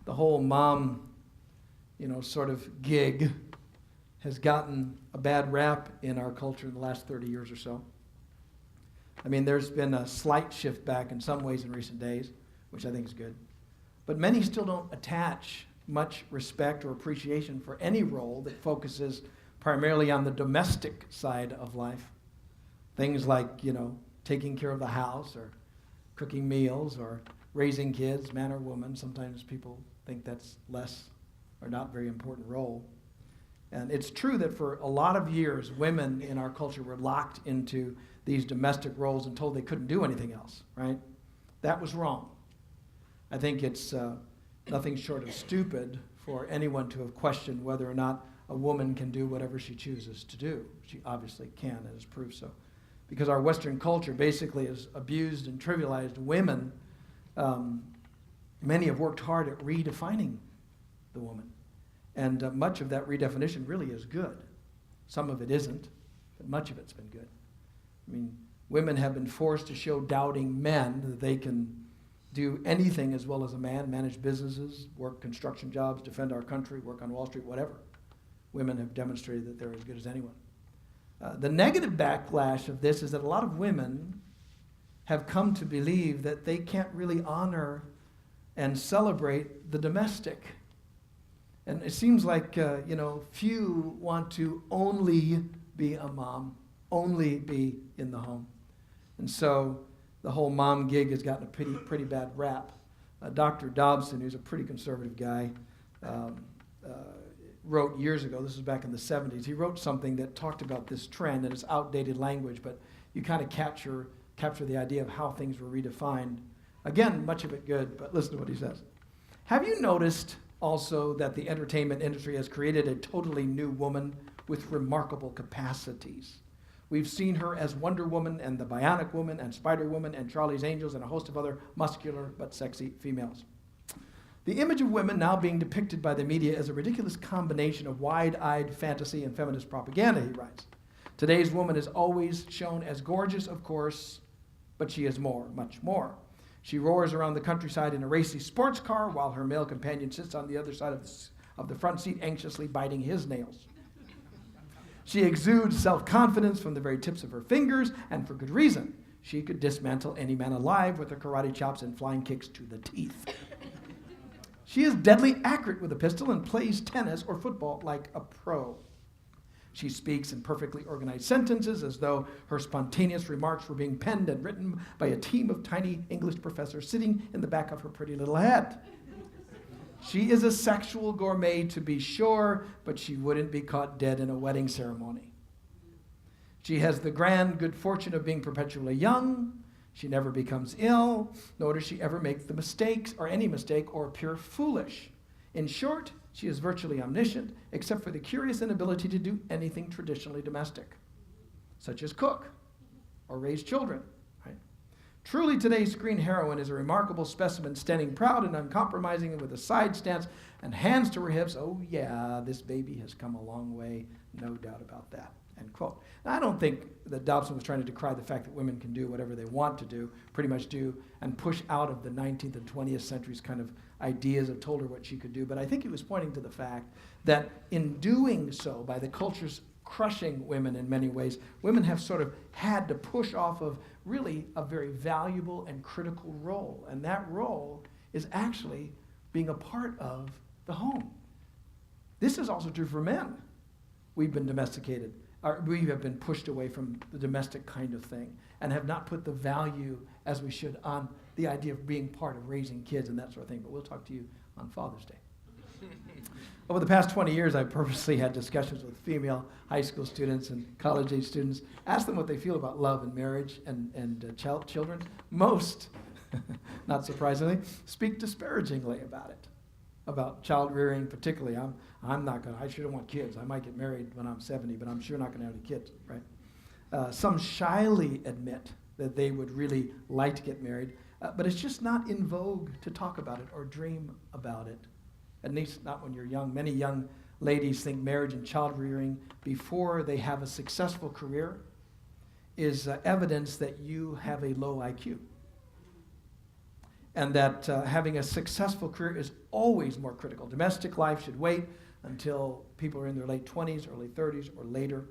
the whole mom, sort of gig has gotten a bad rap in our culture in the last 30 years or so. I mean, there's been a slight shift back in some ways in recent days, which I think is good. But many still don't attach much respect or appreciation for any role that focuses primarily on the domestic side of life. Things like, taking care of the house or cooking meals or raising kids, man or woman. Sometimes people think that's less or not very important role. And it's true that for a lot of years, women in our culture were locked into these domestic roles and told they couldn't do anything else, right? That was wrong. I think it's nothing short of stupid for anyone to have questioned whether or not a woman can do whatever she chooses to do. She obviously can and has proved so. Because our Western culture basically has abused and trivialized women. Many have worked hard at redefining the woman. And much of that redefinition really is good. Some of it isn't, but much of it's been good. I mean, women have been forced to show doubting men that they can do anything as well as a man, manage businesses, work construction jobs, defend our country, work on Wall Street, whatever. Women have demonstrated that they're as good as anyone. The negative backlash of this is that a lot of women have come to believe that they can't really honor and celebrate the domestic. And it seems like, few want to only be a mom, only be in the home. And so the whole mom gig has gotten a pretty bad rap. Dr. Dobson, who's a pretty conservative guy, wrote years ago, this was back in the 70s, he wrote something that talked about this trend, and it's outdated language, but you kind of capture the idea of how things were redefined. Again, much of it good, but listen to what he says. Have you noticed also that the entertainment industry has created a totally new woman with remarkable capacities? We've seen her as Wonder Woman and the Bionic Woman and Spider Woman and Charlie's Angels and a host of other muscular but sexy females. The image of women now being depicted by the media is a ridiculous combination of wide-eyed fantasy and feminist propaganda, he writes. Today's woman is always shown as gorgeous, of course, but she is more, much more. She roars around the countryside in a racy sports car while her male companion sits on the other side of the front seat anxiously biting his nails. She exudes self-confidence from the very tips of her fingers, and for good reason. She could dismantle any man alive with her karate chops and flying kicks to the teeth. She is deadly accurate with a pistol and plays tennis or football like a pro. She speaks in perfectly organized sentences as though her spontaneous remarks were being penned and written by a team of tiny English professors sitting in the back of her pretty little head. She is a sexual gourmet, to be sure, but she wouldn't be caught dead in a wedding ceremony. She has the grand good fortune of being perpetually young. She never becomes ill, nor does she ever make the mistakes, or any mistake, or appear foolish. In short, she is virtually omniscient, except for the curious inability to do anything traditionally domestic, such as cook or raise children. Truly, today's screen heroine is a remarkable specimen, standing proud and uncompromising with a side stance and hands to her hips. Oh yeah, this baby has come a long way, no doubt about that, end quote. Now, I don't think that Dobson was trying to decry the fact that women can do whatever they want to do, pretty much do, and push out of the 19th and 20th century's kind of ideas that told her what she could do. But I think he was pointing to the fact that in doing so, by the culture's crushing women in many ways, women have sort of had to push off of really a very valuable and critical role. And that role is actually being a part of the home. This is also true for men. We've been domesticated. We have been pushed away from the domestic kind of thing and have not put the value as we should on the idea of being part of raising kids and that sort of thing. But we'll talk to you on Father's Day. Over the past 20 years, I've purposely had discussions with female high school students and college-age students, asked them what they feel about love and marriage and children. Most, not surprisingly, speak disparagingly about it, about child rearing particularly. I sure don't want kids. I might get married when I'm 70, but I'm sure not going to have any kids, right? Some shyly admit that they would really like to get married, but it's just not in vogue to talk about it or dream about it. At least not when you're young. Many young ladies think marriage and child rearing before they have a successful career is evidence that you have a low IQ. and that having a successful career is always more critical. Domestic life should wait until people are in their late 20s, early 30s, or later.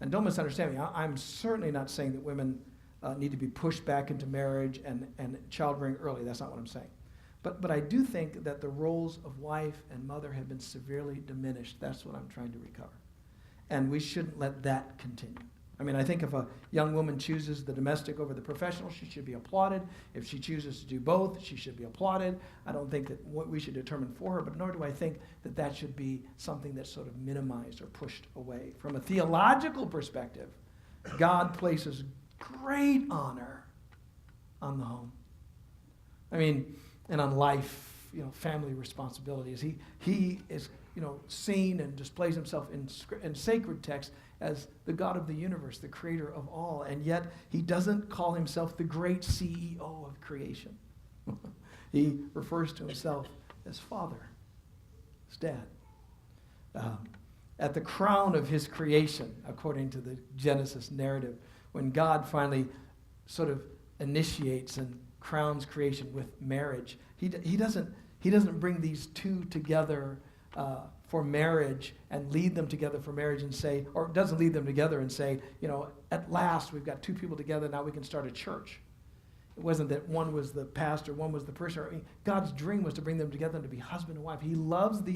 And don't misunderstand me. I'm certainly not saying that women need to be pushed back into marriage and childbearing early. That's not what I'm saying. But I do think that the roles of wife and mother have been severely diminished. That's what I'm trying to recover. And we shouldn't let that continue. I mean, I think if a young woman chooses the domestic over the professional, she should be applauded. If she chooses to do both, she should be applauded. I don't think that what we should determine for her, but nor do I think that that should be something that's sort of minimized or pushed away. From a theological perspective, God places great honor on the home. I mean, and on life, family responsibilities. He is, seen and displays himself in sacred text as the God of the universe, the creator of all, and yet he doesn't call himself the great CEO of creation. He refers to himself as Father, as Dad. At the crown of his creation, according to the Genesis narrative, when God finally sort of initiates and crowns creation with marriage, he doesn't bring these two together for marriage and lead them together for marriage and say, or doesn't lead them together and say, at last we've got two people together, now we can start a church. It wasn't that one was the pastor, one was the preacher. I mean, God's dream was to bring them together and to be husband and wife. He loves the